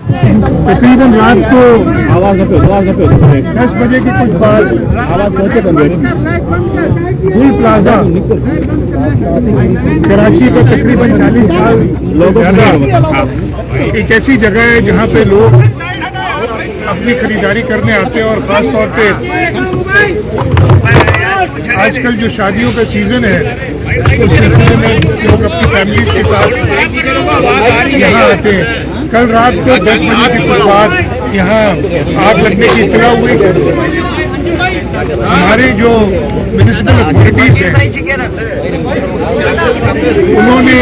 तकरीबन रात को 10 बजे के कुछ बाद गुल प्लाजा कराची का तकरीबन 40 साल ज्यादा एक ऐसी जगह है जहां पे लोग अपनी खरीदारी करने आते हैं और खास तौर पे आजकल जो शादियों का सीजन है उस सिलसिले में लोग अपनी फैमिलीज के साथ यहाँ आते हैं। कल रात को 10 बजे के कुछ बाद यहाँ आग लगने की इत्तला हुई। हमारे जो म्युनिसिपल अथॉरिटीज हैं उन्होंने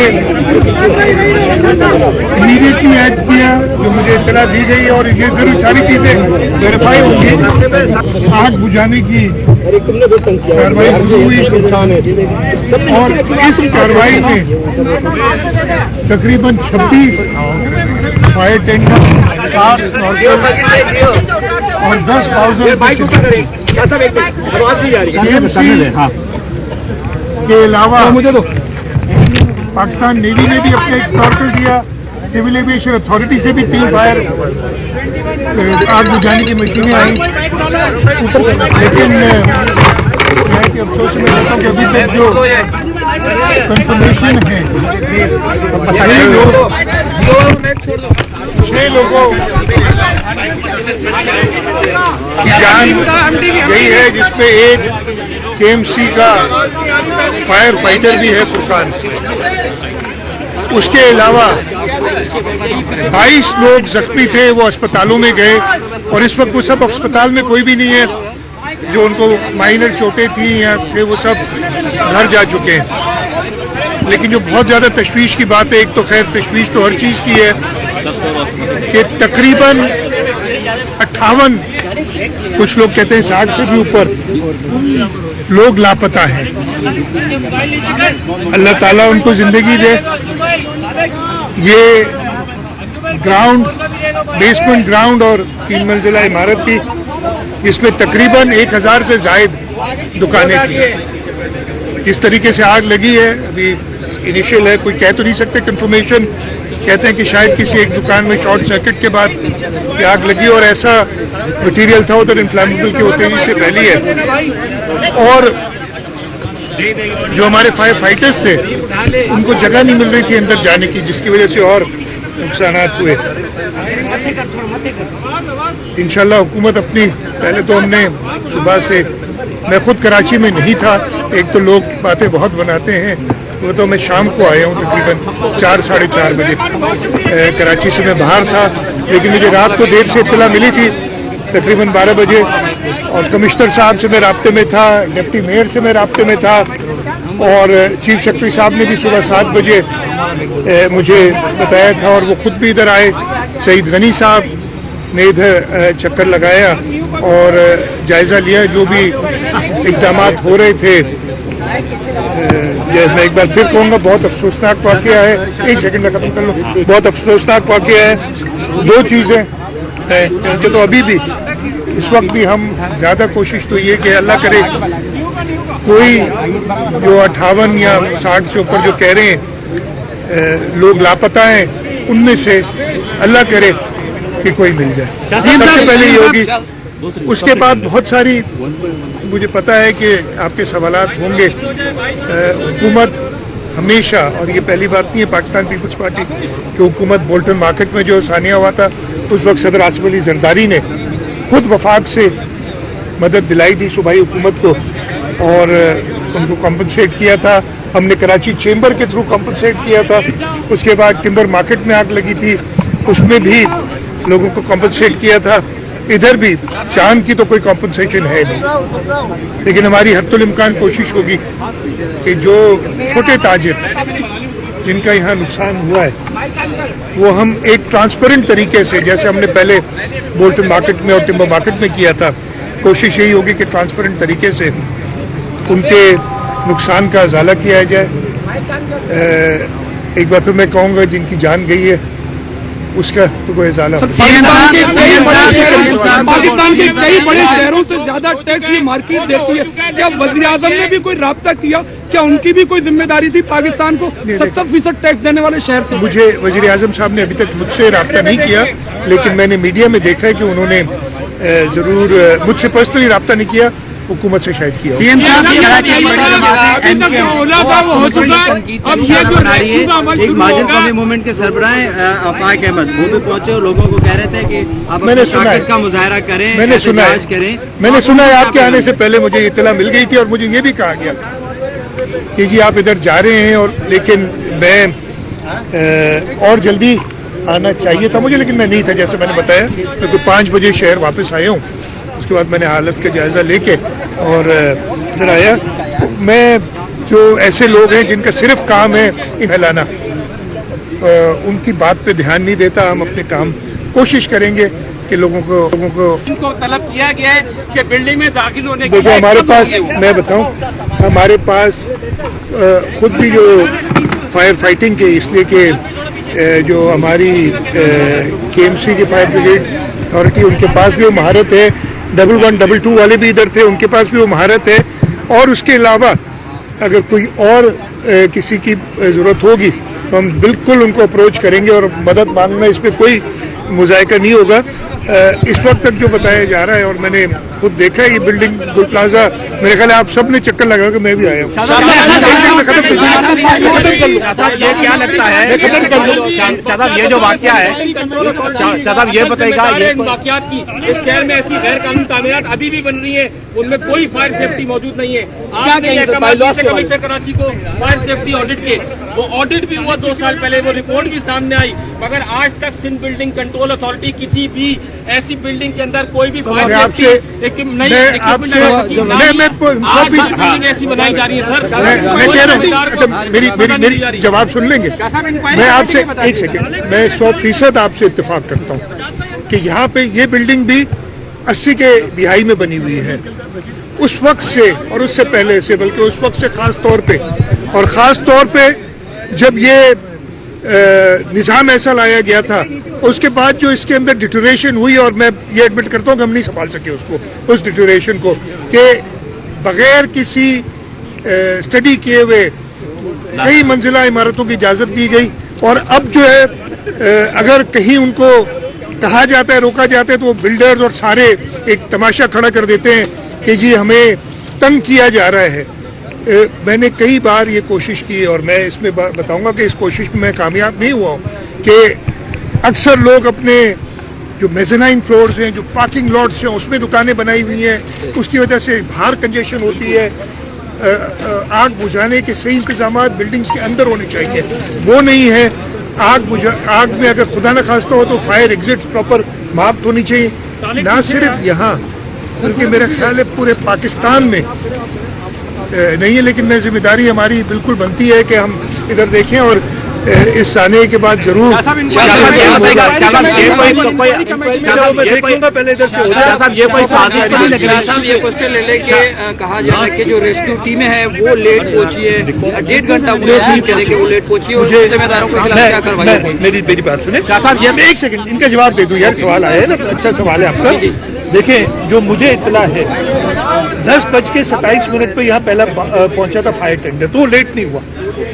इमीडिएटली एक्ट किया, जो मुझे इत्तला दी गई, और ये जरूर सारी चीजें वेरीफाई होंगी। आग बुझाने की कार्रवाई शुरू हुई और इस कार्रवाई में तकरीबन 26 फायर टेंडर और 10,000 के अलावा पाकिस्तान नेवी ने भी अपने एक्सटॉर्टर दिया। सिविल एविएशन अथॉरिटी से भी 3 फायर आग बुझाने की मशीनें आई, लेकिन अफसोस में रहता हूँ कि अभी तक जो कंफर्मेशन है 6 लोगों की जान गई है, जिसमें एक केएमसी का फायर फाइटर भी है फुरकान। उसके अलावा 22 लोग जख्मी थे, वो अस्पतालों में गए और इस वक्त वो सब अस्पताल में कोई भी नहीं है। जो उनको माइनर चोटें थी या थे वो सब घर जा चुके हैं। लेकिन जो बहुत ज़्यादा तशवीश की बात है, एक तो खैर तशवीश तो हर चीज़ की है कि तकरीबन 58, कुछ लोग कहते हैं 60 से भी ऊपर लोग लापता हैं। अल्लाह ताला उनको जिंदगी दे। ये ग्राउंड, बेसमेंट ग्राउंड और 3 मंजिला इमारत थी, जिसमें तकरीबन 1000 से जायद दुकानें थी। इस तरीके से आग लगी है, अभी इनिशियल है, कोई कह तो नहीं सकते कंफर्मेशन। कहते हैं कि शायद किसी एक दुकान में शॉर्ट सर्किट के बाद ये आग लगी और ऐसा मटेरियल था उधर इन्फ्लेमेबल की वो तेजी से फैली है। और जो हमारे फायर फाइटर्स थे उनको जगह नहीं मिल रही थी अंदर जाने की, जिसकी वजह से और नुकसान हुए। इंशाल्लाह हुकूमत अपनी, पहले तो हमने सुबह से, मैं खुद कराची में नहीं था, एक तो लोग बातें बहुत बनाते हैं, वो तो मैं शाम को आया हूँ तकरीबन 4 साढ़े 4 बजे। कराची से मैं बाहर था, लेकिन मुझे रात को देर से इत्तला मिली थी तकरीबन 12 बजे, और कमिश्नर साहब से मैं राब्ते में था, डिप्टी मेयर से मैं राब्ते में था, और चीफ सेक्रेटरी साहब ने भी सुबह 7 बजे मुझे बताया था, और वो खुद भी इधर आए। सईद गनी साहब ने इधर चक्कर लगाया और जायज़ा लिया जो भी इक़दाम हो रहे थे। मैं एक बार फिर कहूँगा, बहुत अफसोसनाक वाक़या है। एक सेकंड में ख़त्म कर लूँ। बहुत अफसोसनाक वाक़या है। 2 चीज़ें हैं कि तो अभी भी इस वक्त भी हम ज़्यादा कोशिश तो ये कि अल्लाह करे कोई जो 58 या 60 से ऊपर जो कह रहे हैं लोग लापता हैं, उनमें से अल्लाह करे कि कोई मिल जाए, सबसे पहले ये होगी। उसके बाद बहुत सारी, मुझे पता है कि आपके सवालात होंगे। हुकूमत हमेशा, और ये पहली बात नहीं है पाकिस्तान पीपल्स पार्टी की हुकूमत, बोल्टन मार्केट में जो सानिया हुआ था उस वक्त सदर आसिफ अली जरदारी ने खुद वफाक से मदद दिलाई थी सूबाई हुकूमत को और उनको कॉम्पनसेट किया था। हमने कराची चेंबर के थ्रू कॉम्पनसेट किया था। उसके बाद टिम्बर मार्केट में आग लगी थी, उसमें भी लोगों को कॉम्पनसेट किया था। इधर भी चांद की तो कोई कॉम्पनसेशन है नहीं, लेकिन हमारी हद्दुल इम्कान कोशिश होगी कि जो छोटे ताजिर जिनका यहाँ नुकसान हुआ है वो हम एक ट्रांसपेरेंट तरीके से, जैसे हमने पहले बोल्टन मार्केट में और टिम्बर मार्केट में किया था, कोशिश यही होगी कि ट्रांसपेरेंट तरीके से उनके नुकसान का अजाला किया जाए। एक बार फिर मैं कहूँगा, जिनकी जान गई है उसका तो कोई अजाला। पाकिस्तान के कई बड़े शहरों से ज्यादा टैक्स ये मार्केट देती है। क्या वज़ीर आज़म ने भी कोई राब्ता किया क्या उनकी भी कोई जिम्मेदारी थी पाकिस्तान को 70% टैक्स देने वाले शहर से? मुझे वजीर आजम साहब ने अभी तक मुझसे रब्ता नहीं किया, लेकिन मैंने मीडिया में देखा है कि उन्होंने जरूर मुझसे पर्सनली रब्ता नहीं किया, हुकूमत से शायद किया। सीएम एक महाजन कौमी मूवमेंट के सरबराह आफाक अहमद वो भी पहुंचे और लोगों को कह रहे थे कि आप मैंने अपनी ताकत का मुजाहरा करें, मैंने सुना है, मैंने सुना है आपके आने से पहले मुझे इत्तला मिल गई थी और मुझे ये भी कहा गया कि जी आप इधर जा रहे हैं, और लेकिन मैं और जल्दी आना चाहिए था मुझे, लेकिन मैं नहीं था। जैसे मैंने बताया मैं 5 बजे शहर वापस आया हूँ, उसके बाद मैंने हालत का जायजा लेके और इधर आया। मैं जो ऐसे लोग हैं जिनका सिर्फ काम है फैलाना, उनकी बात पे ध्यान नहीं देता। हम अपने काम कोशिश करेंगे कि लोगों को तलब किया गया है कि बिल्डिंग में दाखिल होने की। देखो हमारे पास, मैं बताऊं, हमारे पास खुद भी जो फायर फाइटिंग के, इसलिए कि जो हमारी KMC की फायर ब्रिगेड अथॉरिटी, उनके पास भी वो महारत है। 112, 122 वाले भी इधर थे, उनके पास भी वो महारत है। और उसके अलावा अगर कोई और किसी की ज़रूरत होगी तो हम बिल्कुल उनको अप्रोच करेंगे और मदद मांगना, इसमें कोई मुज़ायका नहीं होगा। इस वक्त तक जो बताया जा रहा है, और मैंने खुद देखा है ये बिल्डिंग गुल प्लाजा, मेरे ख्याल है आप सब ने चक्कर लगा के, मैं भी आया हूँ। ये क्या लगता है शादाब, ये जो वाकया है शादाब, ये बताएगा वाकयात की इस शहर में ऐसी गैर कानूनी तामीरात अभी भी बन रही है, उनमें कोई फायर सेफ्टी मौजूद नहीं है। कमिश्नर कराची को फायर सेफ्टी ऑडिट के, वो ऑडिट भी हुआ 2 साल पहले, वो रिपोर्ट भी सामने आई, मगर आज तक सिंध बिल्डिंग कंट्रोल अथॉरिटी किसी भी ऐसी बिल्डिंग के अंदर कोई भी फायर सेफ्टी ऐसी बनाई जा रही है। सर मैं कह रहा हूँ, मेरी जवाब सुन लेंगे। मैं आपसे एक सेकंड, मैं 100% आपसे इत्तेफाक करता हूँ कि यहाँ पे ये बिल्डिंग भी 80 के दिहाई में बनी हुई है। उस वक्त से और उससे पहले से, बल्कि उस वक्त से खास तौर पे, और ख़ास तौर पे जब ये निज़ाम ऐसा लाया गया था, उसके बाद जो इसके अंदर डिटोरेशन हुई, और मैं ये एडमिट करता हूँ कि हम नहीं संभाल सके उसको, उस डिटोरेशन को, कि बगैर किसी स्टडी किए हुए कई मंजिला इमारतों की इजाज़त दी गई। और अब जो है अगर कहीं उनको कहा जाता है, रोका जाता है, तो वो बिल्डर्स और सारे एक तमाशा खड़ा कर देते हैं कि जी हमें तंग किया जा रहा है। मैंने कई बार ये कोशिश की, और मैं इसमें बताऊंगा कि इस कोशिश में मैं कामयाब नहीं हुआ हूँ, कि अक्सर लोग अपने जो मेज़नाइन फ्लोर्स हैं, जो पार्किंग लॉट्स हैं, उसमें दुकानें बनाई हुई हैं, उसकी वजह से बाहर कंजेशन होती है। आग बुझाने के सही इंतजाम बिल्डिंग्स के अंदर होने चाहिए, वो नहीं है। आग में अगर खुदा न खास्ता हो तो फायर एग्जिट्स प्रॉपर मार्क्ड होनी चाहिए, ना सिर्फ यहाँ बल्कि मेरा ख्याल है पूरे पाकिस्तान में नहीं है। लेकिन मैं जिम्मेदारी हमारी बिल्कुल बनती है कि हम इधर देखें, और इस आने के बाद जरूर पहले इधर से ये कोई साजिश नहीं लग रही साहब, ये क्वेश्चन ले लेके कहा जा रहा है कि जो रेस्क्यू टीमें हैं वो लेट पहुंची है, 1.5 घंटा वो लेट पहुंची है, और जिम्मेदारों को क्या करवाई? मेरी बात सुने साहब, ये एक सेकंड इनका जवाब दे दूं यार, सवाल आया है ना, अच्छा सवाल है आपका। देखें, जो मुझे इत्तला है 10:27 पे यहाँ पहला पहुंचा था फायर टेंडर, तो वो लेट नहीं हुआ।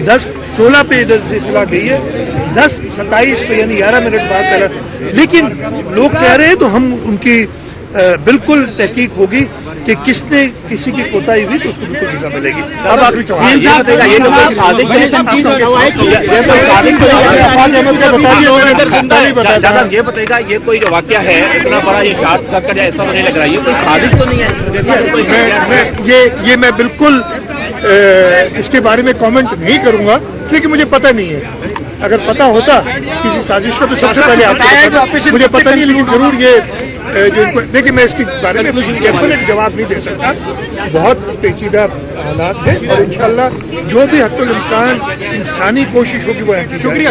10:16 पे इधर से इत्तला गई है, 10:27 पे यानी 11 मिनट बाद पहला। लेकिन लोग कह रहे हैं तो हम उनकी बिल्कुल तहकीक होगी कि किसने किसी की कोताही हुई तो उसको बिल्कुल सजा मिलेगी। अब आखिरी सवाल ये बताएगा, ये कोई जो वाकया है इतना बड़ा, ये शार्ट सर्किट ऐसा नहीं लग रहा है, ये कोई साजिश तो नहीं है? मैं बिल्कुल इसके बारे में कमेंट नहीं करूंगा, इसलिए कि मुझे पता नहीं है। अगर पता होता किसी साजिश का तो सबसे पहले आपको, मुझे पता नहीं, लेकिन जरूर ये जो देखिए, मैं इसके बारे में डेफिनेट जवाब नहीं दे सकता। बहुत पेचीदा हालात है, और इंशाल्लाह जो भी हद्दुल इम्कान इंसानी कोशिश होगी वो यहाँ की जाएगी।